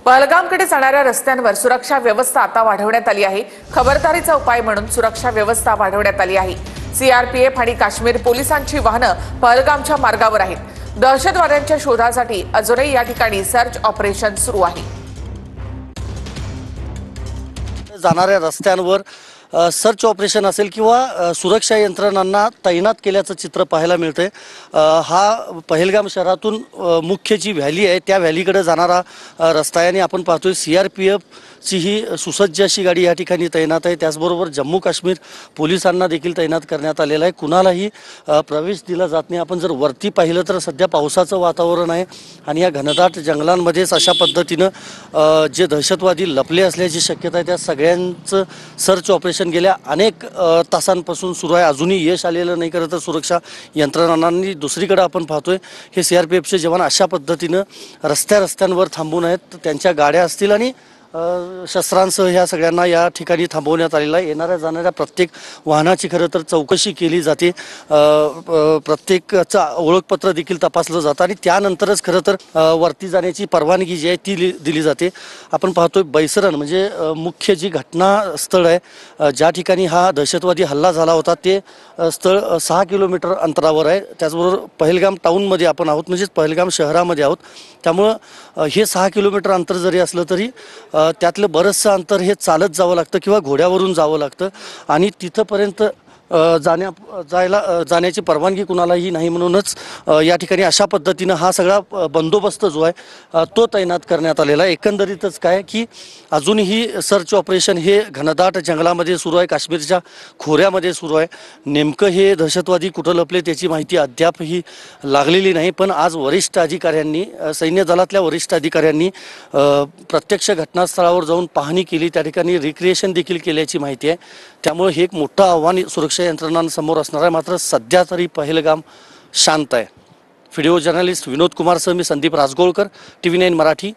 पहलगामकडे जाणाऱ्या रस्त्यांवर सुरक्षा व्यवस्था आता वाढवण्यात आली आहे। खबरदारीचा उपाय म्हणून सुरक्षा व्यवस्था वाढवण्यात आली आहे। सीआरपीएफ आणि काश्मीर पोलिसांची वाहनं पहलगामच्या मार्गावर आहेत। दहशतवाद्यांच्या शोधासाठी अजूनही या ठिकाणी सर्च ऑपरेशन सुरू आहे। जाणाऱ्या रस्त्यांवर सर्च ऑपरेशन असेल किंवा सुरक्षा यंत्रणांना तैनात केल्याचं चित्र पाहायला मिळते। हा पहलगाम शहरातून मुख्य जी व्हॅली आहे त्या व्हॅलीकडे जाणारा रस्ता आहे आणि आपण पाहतोय सीआरपीएफ ची ही सुसज्ज अशी गाडी या ठिकाणी तैनात आहे। त्याचबरोबर जम्मू काश्मीर पोलिसांना देखील तैनात करण्यात आलेला आहे। कुणालाही प्रवेश दिला जात नाही। आपण जर वरती पाहिलं तर सध्या पावसाचं वातावरण आहे आणि या घनदाट जंगलांमध्येच अशा पद्धतीनं जे दहशतवादी लपले असल्याची शक्यता आहे त्या सगळ्यांचं सर्च ऑपरेशन गेल्या अनेक तासांपासून सुरू आहे। अजूनही यश आलेलं नाही। खरं तर सुरक्षा यंत्रणांनी दुसरीकडे आपण पाहतोय हे सीआरपीएफचे जवान अशा पद्धतीनं रस्त्यांवर थांबून आहेत। त्यांच्या गाड्या असतील आणि शस्त्रांसह ह्या सगळ्यांना या ठिकाणी थांबवण्यात आलेलं आहे। येणाऱ्या जाणाऱ्या प्रत्येक वाहनाची खरं तर चौकशी केली जाते। प्रत्येकाचं ओळखपत्र देखील तपासलं जातं आणि त्यानंतरच खरं तर वरती जाण्याची परवानगी जी आहे ती दिली जाते। आपण पाहतोय बैसरण म्हणजे मुख्य जी घटनास्थळ आहे ज्या ठिकाणी हा दहशतवादी हल्ला झाला होता ते स्थळ 6 किलोमीटर अंतरावर आहे। त्याचबरोबर पहलगाम टाउनमध्ये आपण आहोत म्हणजे पहलगाम शहरामध्ये आहोत। त्यामुळं हे 6 किलोमीटर अंतर जरी असलं तरी त्यातलं बरंचसं अंतर हे चालत जावं लागतं किंवा घोड्यावरून जावं लागतं आणि तिथपर्यंत जाण्याची परवानगी कुणालाही नाही। म्हणूनच या ठिकाणी अशा पद्धतीनं हा सगळा बंदोबस्त जो आहे तो तैनात करण्यात आलेला आहे। एकंदरीतच काय की अजूनही सर्च ऑपरेशन हे घनदाट जंगलामध्ये सुरू आहे। काश्मीरच्या खोऱ्यामध्ये सुरू आहे। नेमकं हे दहशतवादी कुठं लपले त्याची माहिती अद्यापही लागलेली नाही। पण आज वरिष्ठ अधिकाऱ्यांनी सैन्य दलातल्या वरिष्ठ अधिकाऱ्यांनी प्रत्यक्ष घटनास्थळावर जाऊन पाहणी केली। त्या ठिकाणी रिक्रिएशन देखील केल्याची माहिती आहे। त्यामुळे हे एक मोठं आव्हान सुरक्षा यंत्रणांसमोर असणार आहे। मात्र सध्या तरी पहलगाम शांत आहे। व्हिडिओ जर्नलिस्ट विनोद कुमारसह मी संदीप राजगोळकर, TV9 मराठी,